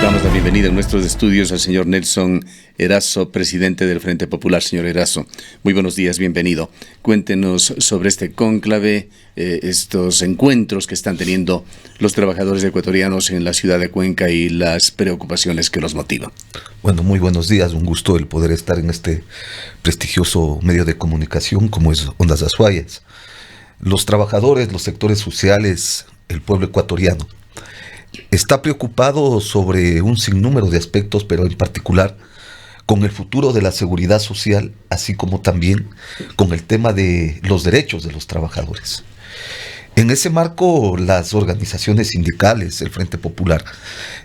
Damos la bienvenida en nuestros estudios al señor Nelson Erazo, presidente del Frente Popular. Señor Erazo, muy buenos días, bienvenido. Cuéntenos sobre este cónclave, estos encuentros que están teniendo los trabajadores ecuatorianos en la ciudad de Cuenca y las preocupaciones que los motivan. Bueno, muy buenos días, un gusto el poder estar en este prestigioso medio de comunicación como es Ondas Azuayas. Los trabajadores, los sectores sociales, el pueblo ecuatoriano está preocupado sobre un sinnúmero de aspectos, pero en particular con el futuro de la seguridad social, así como también con el tema de los derechos de los trabajadores. En ese marco, las organizaciones sindicales, el Frente Popular,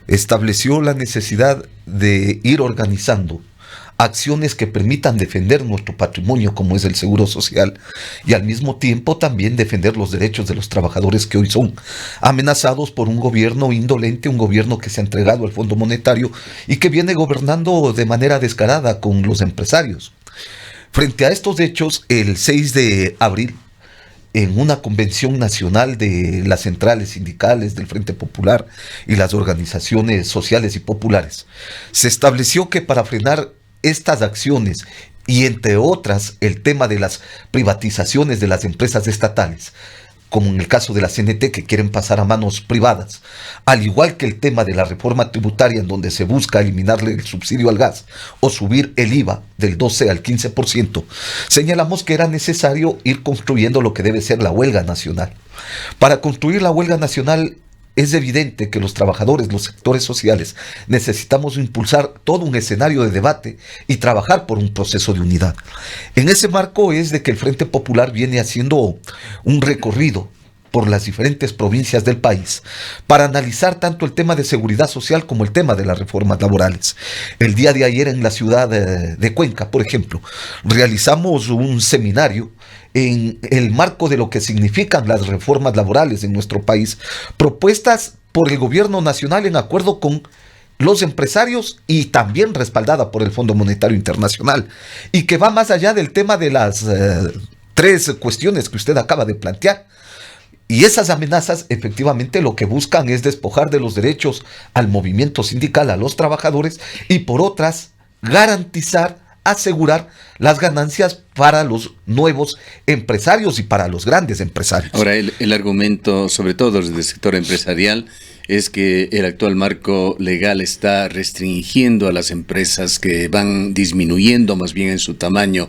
estableció la necesidad de ir organizando acciones que permitan defender nuestro patrimonio como es el seguro social y al mismo tiempo también defender los derechos de los trabajadores que hoy son amenazados por un gobierno indolente, un gobierno que se ha entregado al Fondo Monetario y que viene gobernando de manera descarada con los empresarios. Frente a estos hechos, el 6 de abril, en una convención nacional de las centrales sindicales del Frente Popular y las organizaciones sociales y populares, se estableció que para frenar estas acciones y entre otras el tema de las privatizaciones de las empresas estatales, como en el caso de la CNT que quieren pasar a manos privadas, al igual que el tema de la reforma tributaria en donde se busca eliminarle el subsidio al gas o subir el IVA del 12 al 15%, señalamos que era necesario ir construyendo lo que debe ser la huelga nacional. Para construir la huelga nacional es evidente que los trabajadores, los sectores sociales, necesitamos impulsar todo un escenario de debate y trabajar por un proceso de unidad. En ese marco es de que el Frente Popular viene haciendo un recorrido por las diferentes provincias del país para analizar tanto el tema de seguridad social como el tema de las reformas laborales. El día de ayer en la ciudad de Cuenca, por ejemplo, realizamos un seminario en el marco de lo que significan las reformas laborales en nuestro país, propuestas por el gobierno nacional en acuerdo con los empresarios y también respaldada por el Fondo Monetario Internacional, y que va más allá del tema de las tres cuestiones que usted acaba de plantear. Y esas amenazas efectivamente lo que buscan es despojar de los derechos al movimiento sindical, a los trabajadores, y por otras garantizar, asegurar las ganancias para los nuevos empresarios y para los grandes empresarios. Ahora, el argumento, sobre todo desde el sector empresarial, es que el actual marco legal está restringiendo a las empresas que van disminuyendo más bien en su tamaño,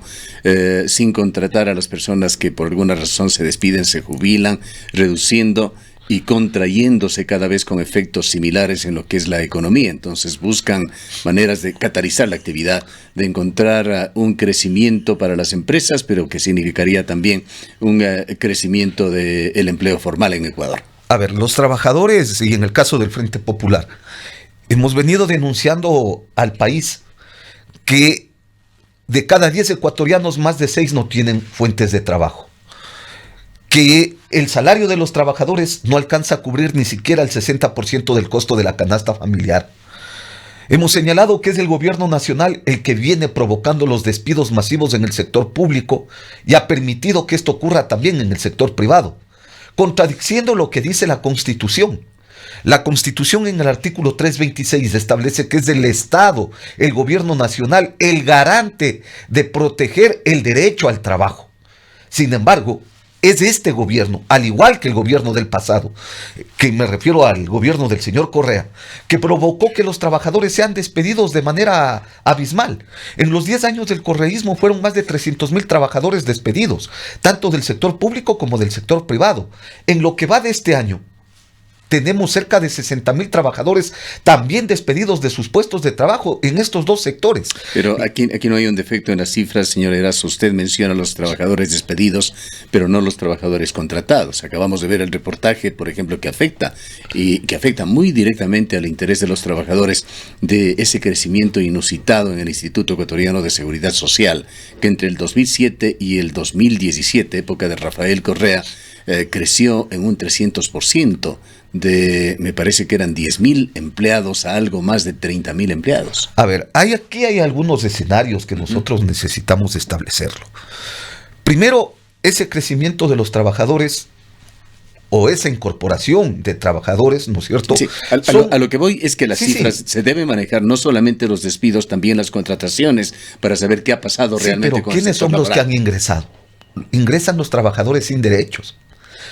sin contratar a las personas que por alguna razón se despiden, se jubilan, reduciendo y contrayéndose cada vez con efectos similares en lo que es la economía. Entonces buscan maneras de catalizar la actividad, de encontrar un crecimiento para las empresas, pero que significaría también un crecimiento del empleo formal en Ecuador. A ver, los trabajadores, y en el caso del Frente Popular, hemos venido denunciando al país que de cada 10 ecuatorianos, más de 6 no tienen fuentes de trabajo, que el salario de los trabajadores no alcanza a cubrir ni siquiera el 60% del costo de la canasta familiar. Hemos señalado que es el gobierno nacional el que viene provocando los despidos masivos en el sector público y ha permitido que esto ocurra también en el sector privado, contradiciendo lo que dice la Constitución. La Constitución en el artículo 326 establece que es del Estado, el gobierno nacional, el garante de proteger el derecho al trabajo. Sin embargo, es este gobierno, al igual que el gobierno del pasado, que me refiero al gobierno del señor Correa, que provocó que los trabajadores sean despedidos de manera abismal. En los 10 años del correísmo fueron más de 300,000 trabajadores despedidos, tanto del sector público como del sector privado. En lo que va de este año, tenemos cerca de 60,000 trabajadores también despedidos de sus puestos de trabajo en estos dos sectores. Pero aquí no hay un defecto en las cifras, señor Erazo. Usted menciona a los trabajadores despedidos, pero no los trabajadores contratados. Acabamos de ver el reportaje, por ejemplo, que afecta muy directamente al interés de los trabajadores de ese crecimiento inusitado en el Instituto Ecuatoriano de Seguridad Social, que entre el 2007 y el 2017, época de Rafael Correa, creció en un 300%. Me parece que eran 10,000 empleados a algo más de 30,000 empleados. A ver, aquí hay algunos escenarios que nosotros necesitamos establecerlo. Primero, ese crecimiento de los trabajadores o esa incorporación de trabajadores, ¿no es cierto? Sí, a lo que voy es que las cifras se deben manejar, no solamente los despidos, también las contrataciones, para saber qué ha pasado realmente pero ¿quiénes son los que han ingresado? Ingresan los trabajadores sin derechos.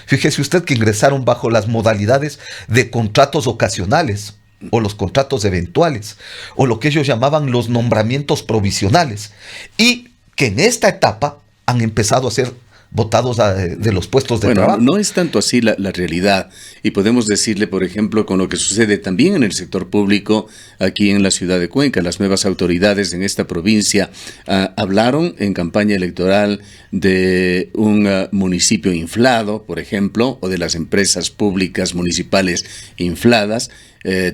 Fíjese usted que ingresaron bajo las modalidades de contratos ocasionales, o los contratos eventuales, o lo que ellos llamaban los nombramientos provisionales, y que en esta etapa han empezado a ser votados de los puestos de trabajo. No es tanto así la realidad, y podemos decirle, por ejemplo, con lo que sucede también en el sector público aquí en la ciudad de Cuenca. Las nuevas autoridades en esta provincia hablaron en campaña electoral de un municipio inflado, por ejemplo, o de las empresas públicas municipales infladas.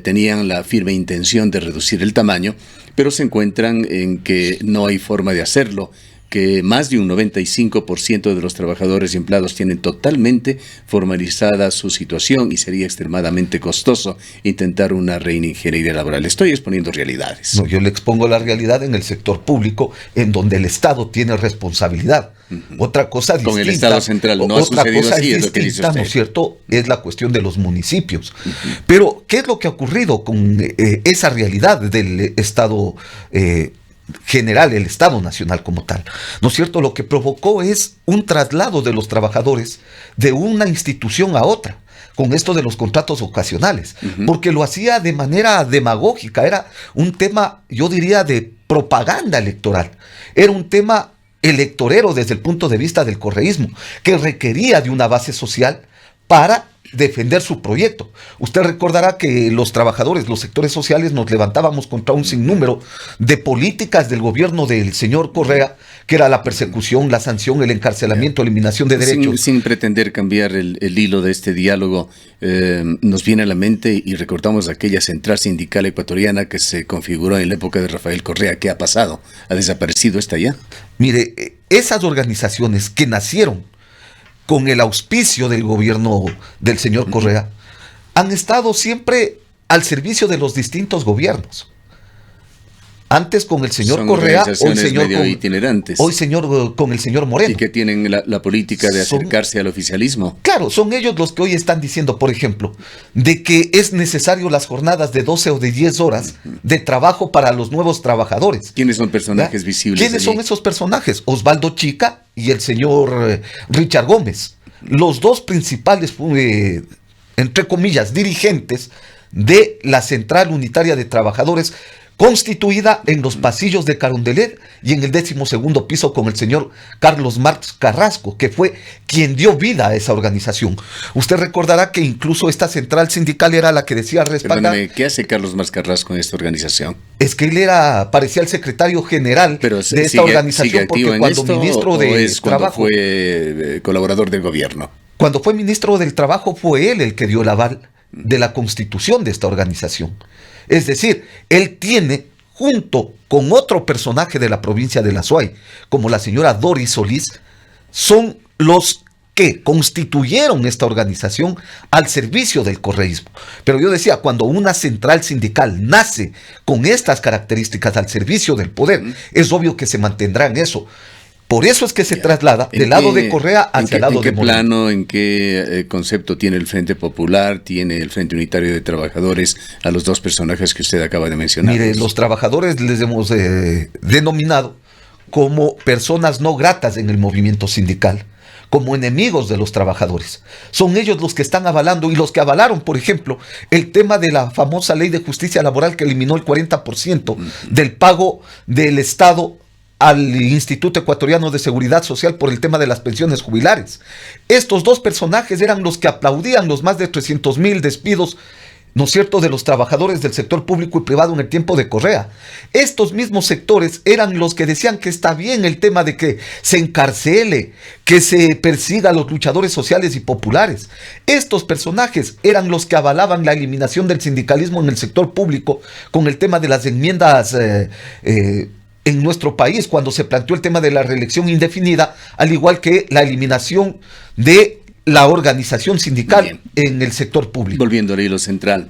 Tenían la firme intención de reducir el tamaño, pero se encuentran en que no hay forma de hacerlo, que más de un 95% de los trabajadores y empleados tienen totalmente formalizada su situación y sería extremadamente costoso intentar una reingeniería laboral. Estoy exponiendo realidades. No, yo le expongo la realidad en el sector público, en donde el Estado tiene responsabilidad. Otra cosa distinta. Con el Estado central no ha sucedido así, es lo que dice usted. ¿No es cierto? Es la cuestión de los municipios. Pero, ¿qué es lo que ha ocurrido con esa realidad del Estado general, el Estado Nacional como tal? ¿No es cierto? Lo que provocó es un traslado de los trabajadores de una institución a otra, con esto de los contratos ocasionales, porque lo hacía de manera demagógica. Era un tema, yo diría, de propaganda electoral. Era un tema electorero desde el punto de vista del correísmo, que requería de una base social para defender su proyecto. Usted recordará que los trabajadores, los sectores sociales, nos levantábamos contra un sinnúmero de políticas del gobierno del señor Correa, que era la persecución, la sanción, el encarcelamiento, eliminación de derechos. Sin pretender cambiar el hilo de este diálogo, nos viene a la mente y recordamos aquella central sindical ecuatoriana que se configuró en la época de Rafael Correa. ¿Qué ha pasado? ¿Ha desaparecido esta ya? Mire, esas organizaciones que nacieron con el auspicio del gobierno del señor Correa, han estado siempre al servicio de los distintos gobiernos. Antes con el señor Correa, hoy con el señor Moreno. Y que tienen la política de acercarse al oficialismo. Claro, son ellos los que hoy están diciendo, por ejemplo, de que es necesario las jornadas de 12 o de 10 horas de trabajo para los nuevos trabajadores. ¿Quiénes son personajes visibles? ¿Quiénes son esos personajes? Osvaldo Chica y el señor Richard Gómez, los dos principales, entre comillas, dirigentes de la Central Unitaria de Trabajadores, constituida en los pasillos de Carondelet y en el 12º piso con el señor Carlos Marx Carrasco, que fue quien dio vida a esa organización. Usted recordará que incluso esta central sindical era la que decía respaldar. Perdóname, ¿qué hace Carlos Marx Carrasco en esta organización? Es que él parecía el secretario general de esta organización, porque cuando ministro de Trabajo, fue colaborador del gobierno. Cuando fue ministro del Trabajo fue él el que dio el aval de la constitución de esta organización. Es decir, él tiene, junto con otro personaje de la provincia de La Suay, como la señora Doris Solís, son los que constituyeron esta organización al servicio del correísmo. Pero yo decía, cuando una central sindical nace con estas características al servicio del poder, es obvio que se mantendrá en eso. Por eso es que se traslada del lado de Correa hacia el lado de Moreno. ¿En qué plano, en qué concepto tiene el Frente Popular, tiene el Frente Unitario de Trabajadores a los dos personajes que usted acaba de mencionar? Mire, los trabajadores les hemos denominado como personas no gratas en el movimiento sindical, como enemigos de los trabajadores. Son ellos los que están avalando y los que avalaron, por ejemplo, el tema de la famosa Ley de Justicia Laboral que eliminó el 40% del pago del Estado al Instituto Ecuatoriano de Seguridad Social por el tema de las pensiones jubilares. Estos dos personajes eran los que aplaudían los más de 300,000 despidos, ¿no es cierto?, de los trabajadores del sector público y privado en el tiempo de Correa. Estos mismos sectores eran los que decían que está bien el tema de que se encarcele, que se persiga a los luchadores sociales y populares. Estos personajes eran los que avalaban la eliminación del sindicalismo en el sector público con el tema de las enmiendas en nuestro país, cuando se planteó el tema de la reelección indefinida, al igual que la eliminación de la organización sindical en el sector público. Volviendo al hilo central,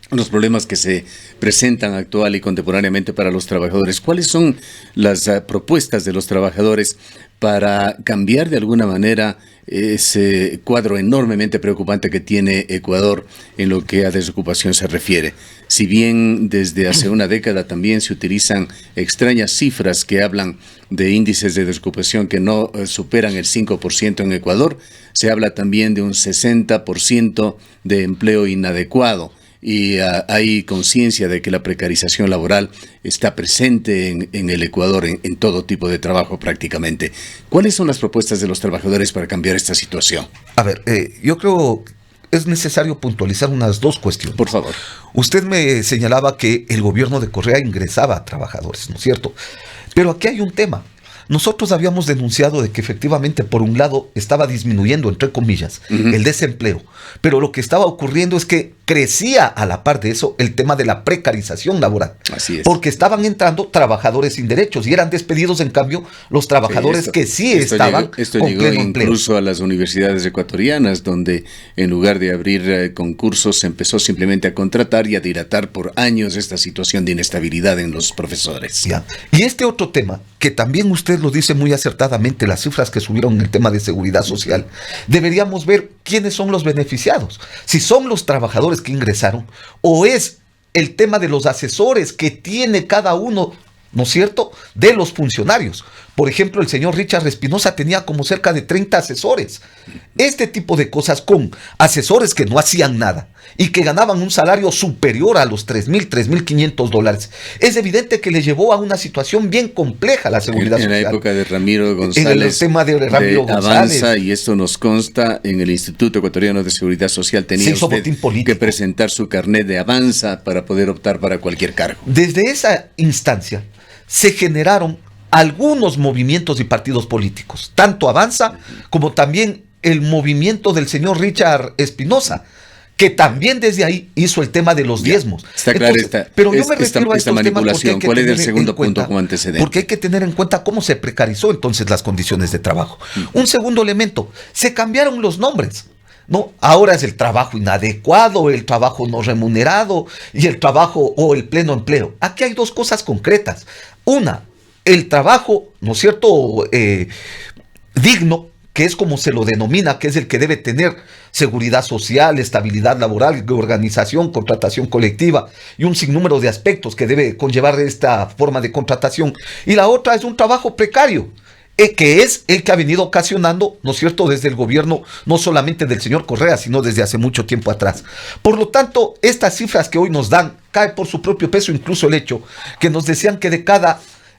los problemas que se presentan actual y contemporáneamente para los trabajadores, ¿cuáles son las propuestas de los trabajadores para cambiar de alguna manera ese cuadro enormemente preocupante que tiene Ecuador en lo que a desocupación se refiere. Si bien desde hace una década también se utilizan extrañas cifras que hablan de índices de desocupación que no superan el 5% en Ecuador, se habla también de un 60% de empleo inadecuado. Y hay conciencia de que la precarización laboral está presente en el Ecuador, en todo tipo de trabajo prácticamente. ¿Cuáles son las propuestas de los trabajadores para cambiar esta situación? A ver, yo creo es necesario puntualizar unas dos cuestiones. Por favor. Usted me señalaba que el gobierno de Correa ingresaba a trabajadores, ¿no es cierto? Pero aquí hay un tema. Nosotros habíamos denunciado de que efectivamente, por un lado, estaba disminuyendo, entre comillas, el desempleo. Pero lo que estaba ocurriendo es que crecía a la par de eso el tema de la precarización laboral. Así es. Porque estaban entrando trabajadores sin derechos y eran despedidos, en cambio, los trabajadores que sí estaban esto con llegó pleno incluso empleo. a las universidades ecuatorianas, donde en lugar de abrir concursos, se empezó simplemente a contratar y a dilatar por años esta situación de inestabilidad en los profesores. Ya. Y este otro tema, que también usted lo dice muy acertadamente, las cifras que subieron en el tema de seguridad social, deberíamos ver quiénes son los beneficiados. Si son los trabajadores que ingresaron, o es el tema de los asesores que tiene cada uno, ¿no es cierto?, de los funcionarios. Por ejemplo, el señor Richard Espinosa tenía como cerca de 30 asesores. Este tipo de cosas con asesores que no hacían nada y que ganaban un salario superior a los $3,000, $3,500. Es evidente que le llevó a una situación bien compleja la seguridad social. En la época de Ramiro González, en el tema de Ramiro González. Avanza, y esto nos consta, en el Instituto Ecuatoriano de Seguridad Social tenía usted que presentar su carnet de Avanza para poder optar para cualquier cargo. Desde esa instancia se generaron algunos movimientos y partidos políticos, tanto Avanza como también el movimiento del señor Richard Espinosa, que también desde ahí hizo el tema de los diezmos. Está claro pero yo me refiero a esta manipulación. ¿Cuál es el segundo punto como antecedente? Porque hay que tener en cuenta cómo se precarizó entonces las condiciones de trabajo. Un segundo elemento, se cambiaron los nombres. No, ahora es el trabajo inadecuado, el trabajo no remunerado y el trabajo o el pleno empleo. Aquí hay dos cosas concretas. Una, el trabajo, ¿no es cierto?, digno, que es como se lo denomina, que es el que debe tener seguridad social, estabilidad laboral, organización, contratación colectiva y un sinnúmero de aspectos que debe conllevar esta forma de contratación. Y la otra es un trabajo precario, que es el que ha venido ocasionando, ¿no es cierto?, desde el gobierno, no solamente del señor Correa, sino desde hace mucho tiempo atrás. Por lo tanto, estas cifras que hoy nos dan, cae por su propio peso incluso el hecho que nos decían que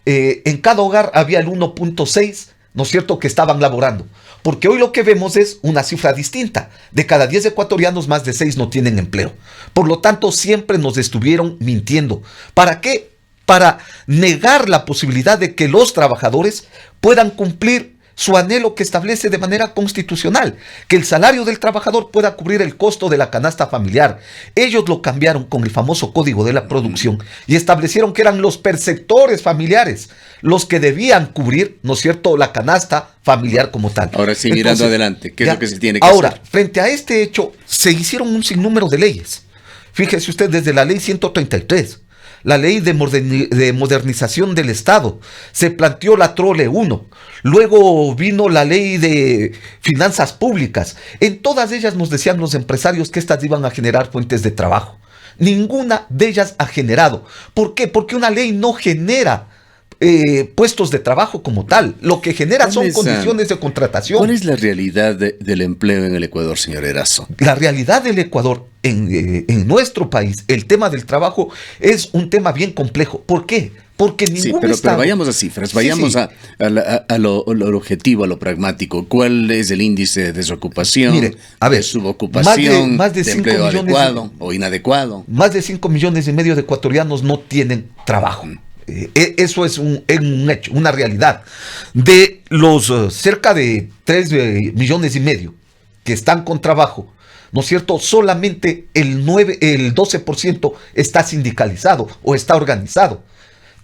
en cada hogar había el 1.6, ¿no es cierto?, que estaban laborando. Porque hoy lo que vemos es una cifra distinta. De cada 10 ecuatorianos, más de 6 no tienen empleo. Por lo tanto, siempre nos estuvieron mintiendo. ¿Para qué? Para negar la posibilidad de que los trabajadores puedan cumplir su anhelo que establece de manera constitucional, que el salario del trabajador pueda cubrir el costo de la canasta familiar. Ellos lo cambiaron con el famoso Código de la Producción y establecieron que eran los perceptores familiares los que debían cubrir, ¿no es cierto?, la canasta familiar como tal. Ahora sí, mirando adelante, ¿qué es lo que se tiene que hacer? Ahora, frente a este hecho, se hicieron un sinnúmero de leyes. Fíjese usted, desde la ley 133, la ley de modernización del Estado, se planteó la Trole 1, luego vino la ley de finanzas públicas. En todas ellas nos decían los empresarios que estas iban a generar fuentes de trabajo. Ninguna de ellas ha generado. ¿Por qué? Porque una ley no genera puestos de trabajo como tal. Lo que genera son condiciones de contratación. ¿Cuál es la realidad del empleo en el Ecuador, señor Erazo? La realidad del Ecuador, en nuestro país, el tema del trabajo es un tema bien complejo. ¿Por qué? Porque ningún pero estado... vayamos a cifras, vayamos a lo objetivo, a lo pragmático. ¿Cuál es el índice de desocupación, Mire, a ver, de subocupación, más de de empleo adecuado o inadecuado? Más de 5,5 millones de ecuatorianos no tienen trabajo. Eso es un hecho, una realidad. De los cerca de 3,5 millones que están con trabajo, ¿no es cierto?, solamente el 12% está sindicalizado o está organizado,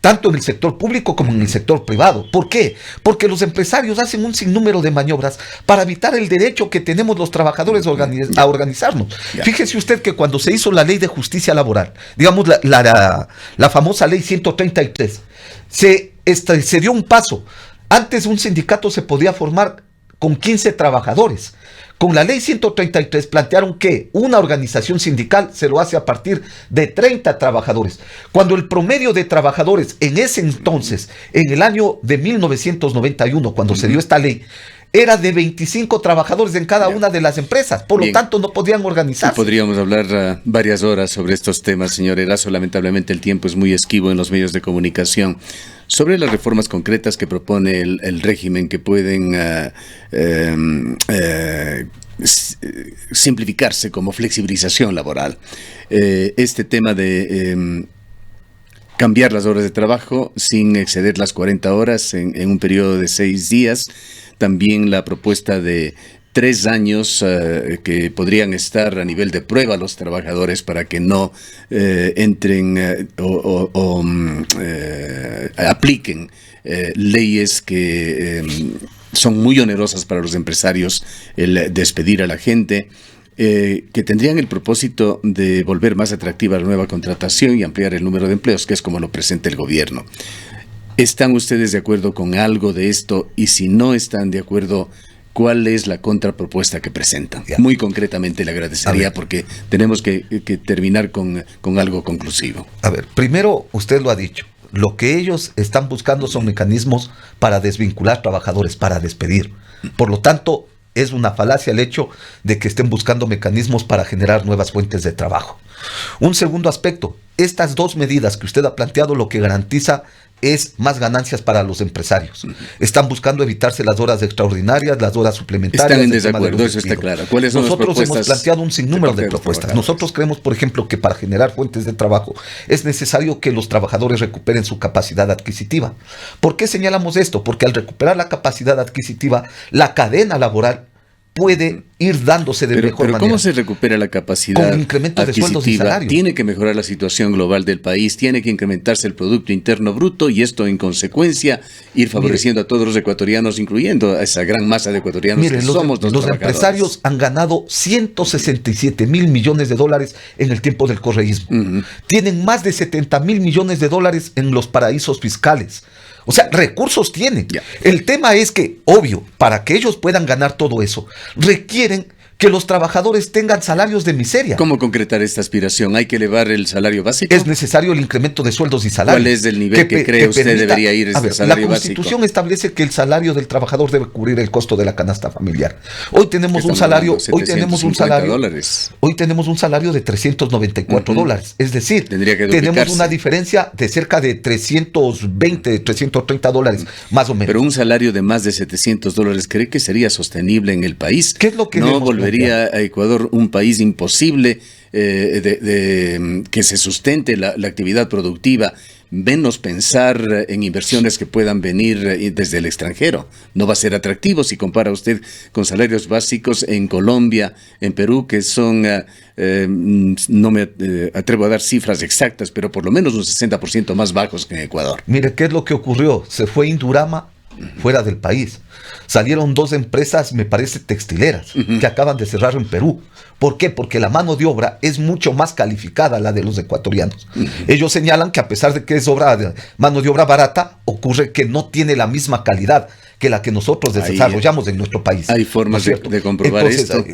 tanto en el sector público como en el sector privado. ¿Por qué? Porque los empresarios hacen un sinnúmero de maniobras para evitar el derecho que tenemos los trabajadores a organizarnos. Fíjese usted que cuando se hizo la ley de justicia laboral, digamos la famosa ley 133, se dio un paso. Antes un sindicato se podía formar con 15 trabajadores. Con la ley 133 plantearon que una organización sindical se lo hace a partir de 30 trabajadores. Cuando el promedio de trabajadores en ese entonces, en el año de 1991, cuando se dio esta ley, era de 25 trabajadores en cada una de las empresas. Por lo tanto, no podían organizarse. Podríamos hablar varias horas sobre estos temas, señor Erazo. Lamentablemente el tiempo es muy esquivo en los medios de comunicación. Sobre las reformas concretas que propone el régimen que pueden simplificarse como flexibilización laboral. Este tema de cambiar las horas de trabajo sin exceder las 40 horas en un periodo de 6 días. También la propuesta de 3 años que podrían estar a nivel de prueba los trabajadores para que no entren apliquen leyes que son muy onerosas para los empresarios, el despedir a la gente, que tendrían el propósito de volver más atractiva la nueva contratación y ampliar el número de empleos, que es como lo presenta el gobierno. ¿Están ustedes de acuerdo con algo de esto? Y si no están de acuerdo, ¿cuál es la contrapropuesta que presentan? Muy concretamente le agradecería porque tenemos que terminar con algo conclusivo. A ver, primero usted lo ha dicho. Lo que ellos están buscando son mecanismos para desvincular trabajadores, para despedir. Por lo tanto, es una falacia el hecho de que estén buscando mecanismos para generar nuevas fuentes de trabajo. Un segundo aspecto, estas dos medidas que usted ha planteado lo que garantiza es más ganancias para los empresarios. Están buscando evitarse las horas extraordinarias, las horas suplementarias. Están en desacuerdo, eso está claro. ¿Cuáles son Nosotros hemos planteado un sinnúmero de propuestas. Nosotros creemos, por ejemplo, que para generar fuentes de trabajo es necesario que los trabajadores recuperen su capacidad adquisitiva. ¿Por qué señalamos esto? Porque al recuperar la capacidad adquisitiva, la cadena laboral puede ir dándose de mejor manera. Pero ¿cómo se recupera la capacidad con incremento de sueldos y salarios? Tiene que mejorar la situación global del país, tiene que incrementarse el Producto Interno Bruto y esto en consecuencia ir favoreciendo a todos los ecuatorianos, incluyendo a esa gran masa de ecuatorianos que somos los empresarios han ganado 167 mil millones de dólares en el tiempo del correísmo. Tienen más de 70 mil millones de dólares en los paraísos fiscales. O sea, recursos tienen. El tema es que, obvio, para que ellos puedan ganar todo eso, requieren que los trabajadores tengan salarios de miseria. ¿Cómo concretar esta aspiración? ¿Hay que elevar el salario básico? Es necesario el incremento de sueldos y salarios. ¿Cuál es el nivel que cree usted debería ir este salario básico? La Constitución establece que el salario del trabajador debe cubrir el costo de la canasta familiar. Hoy tenemos un salario de $394. Es decir, tenemos una diferencia de cerca de $320, $330 más o menos. Pero un salario de más de $700, ¿cree que sería sostenible en el país? ¿Qué es lo que no volvería a Ecuador un país imposible que se sustente la actividad productiva, menos pensar en inversiones que puedan venir desde el extranjero? No va a ser atractivo si compara usted con salarios básicos en Colombia, en Perú, que son, no me atrevo a dar cifras exactas, pero por lo menos un 60% más bajos que en Ecuador. Mire, ¿qué es lo que ocurrió? Se fue Indurama fuera del país. Salieron 2 empresas, me parece, textileras, que acaban de cerrar en Perú. ¿Por qué? Porque la mano de obra es mucho más calificada la de los ecuatorianos. Ellos señalan que a pesar de que es mano de obra barata, ocurre que no tiene la misma calidad que la que nosotros desarrollamos en nuestro país. Hay formas de comprobar esto.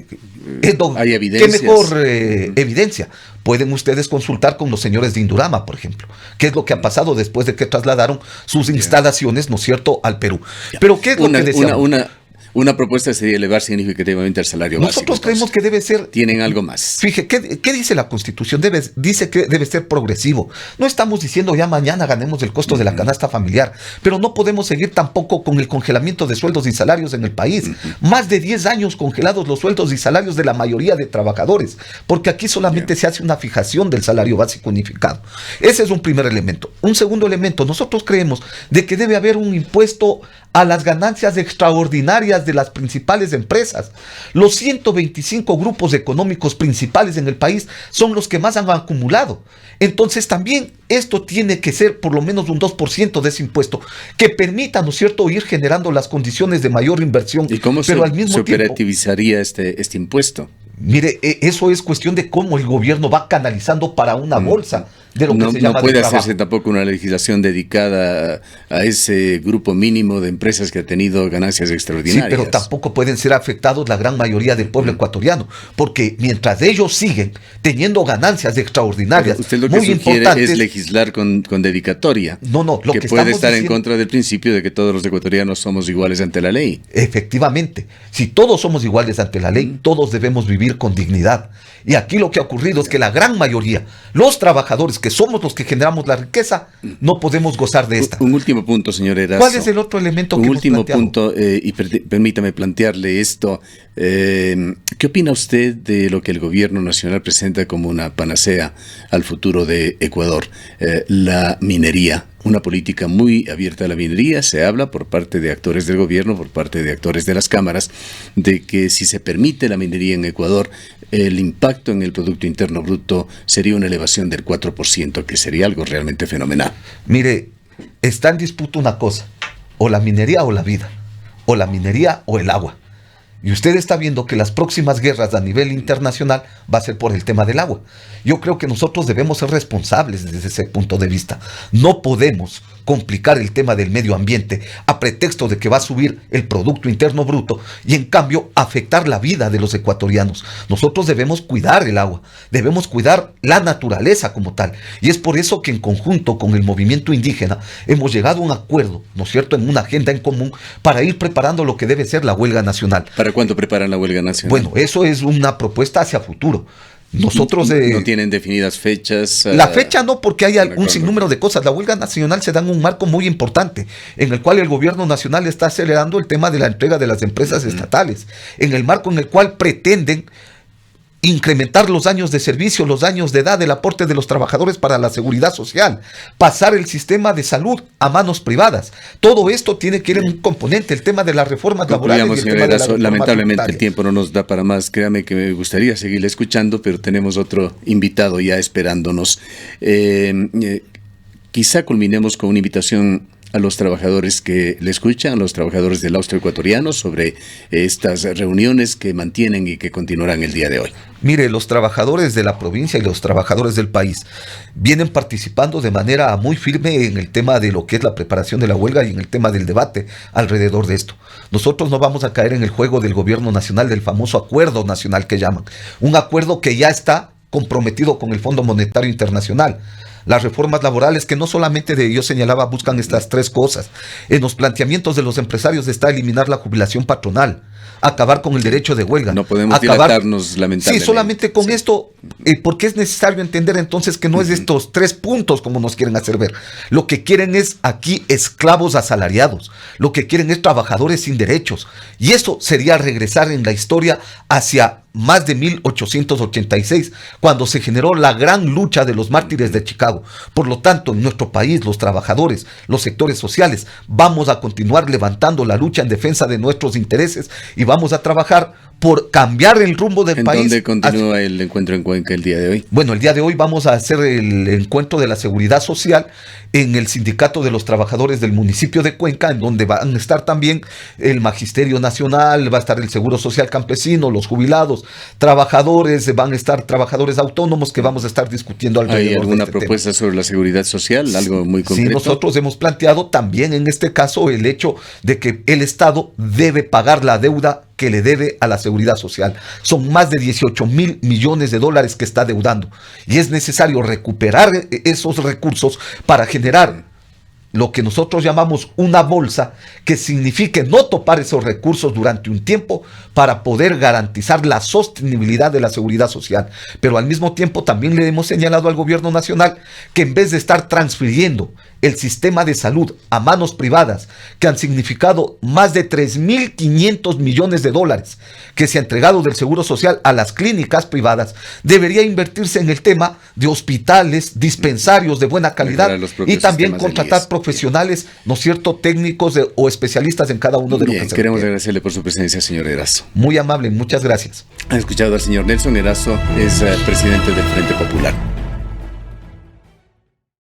Hay evidencias. ¿Qué mejor evidencia? Pueden ustedes consultar con los señores de Indurama, por ejemplo. ¿Qué es lo que ha pasado después de que trasladaron sus instalaciones, ¿no es cierto?, al Perú? Pero ¿qué es lo que decíamos? Una propuesta sería elevar significativamente el salario básico. Nosotros creemos que debe ser... ¿Tienen algo más? Fíjate, ¿qué dice la Constitución? Dice que debe ser progresivo. No estamos diciendo ya mañana ganemos el costo de la canasta familiar, pero no podemos seguir tampoco con el congelamiento de sueldos y salarios en el país. Más de 10 años congelados los sueldos y salarios de la mayoría de trabajadores, porque aquí solamente se hace una fijación del salario básico unificado. Ese es un primer elemento. Un segundo elemento, nosotros creemos de que debe haber un impuesto a las ganancias extraordinarias de las principales empresas. Los 125 grupos económicos principales en el país son los que más han acumulado. Entonces también esto tiene que ser por lo menos un 2% de ese impuesto, que permita, ¿no es cierto?, ir generando las condiciones de mayor inversión. ¿Y cómo pero al mismo se tiempo, operativizaría este impuesto? mire, eso es cuestión de cómo el gobierno va canalizando para una bolsa de lo que se llama no puede de trabajo. hacerse tampoco una legislación dedicada a ese grupo mínimo de empresas que ha tenido ganancias extraordinarias. Sí, pero tampoco pueden ser afectados la gran mayoría del pueblo ecuatoriano, porque mientras ellos siguen teniendo ganancias extraordinarias, pero usted lo que muy sugiere importantes, es legislar con dedicatoria. No, lo que puede estamos estar en diciendo, contra del principio de que todos los ecuatorianos somos iguales ante la ley. efectivamente, si todos somos iguales ante la ley, todos debemos vivir con dignidad. Y aquí lo que ha ocurrido es que la gran mayoría, los trabajadores que somos los que generamos la riqueza, no podemos gozar de esta. Un último punto, señor Erazo. ¿Cuál es el otro elemento que hemos planteado? Un último punto, y permítame plantearle esto. ¿Qué opina usted de lo que el gobierno nacional presenta como una panacea al futuro de Ecuador? La minería. Una política muy abierta a la minería. Se habla por parte de actores del gobierno, por parte de actores de las cámaras, de que si se permite la minería en Ecuador, el impacto en el Producto Interno Bruto sería una elevación del 4%, que sería algo realmente fenomenal. Mire, está en disputa una cosa, o la minería o la vida, o la minería o el agua. Y usted está viendo que las próximas guerras a nivel internacional va a ser por el tema del agua. Yo creo que nosotros debemos ser responsables desde ese punto de vista. No podemos complicar el tema del medio ambiente a pretexto de que va a subir el Producto Interno Bruto y en cambio afectar la vida de los ecuatorianos. Nosotros debemos cuidar el agua, debemos cuidar la naturaleza como tal. Y es por eso que en conjunto con el movimiento indígena hemos llegado a un acuerdo, ¿no es cierto?, en una agenda en común para ir preparando lo que debe ser la huelga nacional. ¿Para cuándo preparan la huelga nacional? Bueno, eso es una propuesta hacia futuro. Nosotros no tienen definidas fechas. La fecha no, porque hay un sinnúmero de cosas. La huelga nacional se da en un marco muy importante, en el cual el gobierno nacional está acelerando el tema de la entrega de las empresas estatales, en el marco en el cual pretenden incrementar los años de servicio, los años de edad, el aporte de los trabajadores para la seguridad social, pasar el sistema de salud a manos privadas. Todo esto tiene que ir en un componente, el tema de las reformas laborales. Y el tema de la lamentablemente tributaria. el tiempo no nos da para más. Créame que me gustaría seguirle escuchando, pero tenemos otro invitado ya esperándonos. Quizá culminemos con una invitación a los trabajadores que le escuchan, a los trabajadores del austroecuatoriano, sobre estas reuniones que mantienen y que continuarán el día de hoy. Mire, los trabajadores de la provincia y los trabajadores del país vienen participando de manera muy firme en el tema de lo que es la preparación de la huelga y en el tema del debate alrededor de esto. Nosotros no vamos a caer en el juego del gobierno nacional, del famoso acuerdo nacional que llaman. Un acuerdo que ya está comprometido con el Fondo Monetario Internacional. Las reformas laborales que no solamente yo señalaba buscan estas tres cosas. En los planteamientos de los empresarios está eliminar la jubilación patronal, acabar con el derecho de huelga. No podemos dilatarnos, lamentablemente. Sí, solamente con esto, porque es necesario entender entonces que no es de estos 3 puntos como nos quieren hacer ver. Lo que quieren es aquí esclavos asalariados, lo que quieren es trabajadores sin derechos. Y eso sería regresar en la historia hacia más de 1886, cuando se generó la gran lucha de los mártires de Chicago. Por lo tanto, en nuestro país, los trabajadores, los sectores sociales, vamos a continuar levantando la lucha en defensa de nuestros intereses y vamos a trabajar por cambiar el rumbo del país. ¿En dónde continúa el encuentro en Cuenca el día de hoy? Bueno, el día de hoy vamos a hacer el encuentro de la seguridad social en el Sindicato de los Trabajadores del municipio de Cuenca, en donde van a estar también el Magisterio Nacional, va a estar el Seguro Social Campesino, los jubilados, trabajadores, van a estar trabajadores autónomos que vamos a estar discutiendo alrededor. ¿Hay alguna de este propuesta tema sobre la seguridad social? ¿Algo muy concreto? Sí, nosotros hemos planteado también en este caso el hecho de que el Estado debe pagar la deuda que le debe a la seguridad social. Son más de 18,000 millones de dólares que está deudando y es necesario recuperar esos recursos para generar lo que nosotros llamamos una bolsa que signifique no topar esos recursos durante un tiempo para poder garantizar la sostenibilidad de la seguridad social. Pero al mismo tiempo también le hemos señalado al gobierno nacional que en vez de estar transfiriendo el sistema de salud a manos privadas, que han significado más de 3.500 millones de dólares que se ha entregado del Seguro Social a las clínicas privadas, debería invertirse en el tema de hospitales, dispensarios de buena calidad y también contratar profesionales, ¿no es cierto?, técnicos o especialistas en cada uno de los que se queremos agradecerle por su presencia, señor Erazo. Muy amable, muchas gracias. Han escuchado al señor Nelson Erazo, es presidente del Frente Popular.